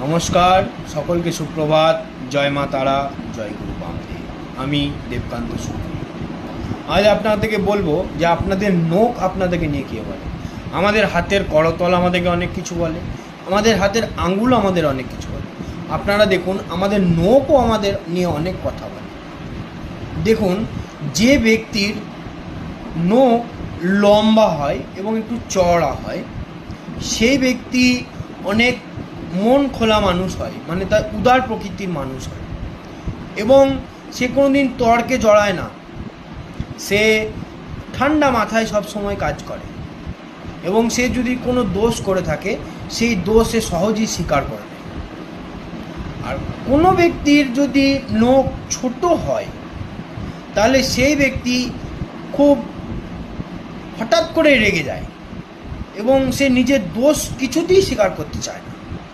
নমস্কার, সকলকে সুপ্রভাত। জয় মা তারা, জয় গুরু বামদেব। আমি দেবকান্ত সুপ্রিয়। আজ আপনাদেরকে বলবো যে আপনাদের নখ আপনাদেরকে নিয়ে কে বলে। আমাদের হাতের করতল আমাদেরকে অনেক কিছু বলে, আমাদের হাতের আঙ্গুল আমাদের অনেক কিছু বলে। আপনারা দেখুন, আমাদের নখও আমাদের নিয়ে অনেক কথা বলে। দেখুন, যে ব্যক্তির নখ লম্বা হয় এবং একটু চওড়া হয়, সেই ব্যক্তি অনেক মন খোলা মানুষ হয়, মানে তার উদার প্রকৃতির মানুষ হয় এবং সে কোনো দিন তর্কে জড়ায় না। সে ঠান্ডা মাথায় সব সময় কাজ করে এবং সে যদি কোনো দোষ করে থাকে সেই দোষ সে সহজেই স্বীকার করে নেয়। আর কোনো ব্যক্তির যদি নখ ছোট হয় তাহলে সেই ব্যক্তি খুব হঠাৎ করে রেগে যায় এবং সে নিজের দোষ কিছুতেই স্বীকার করতে চায় না।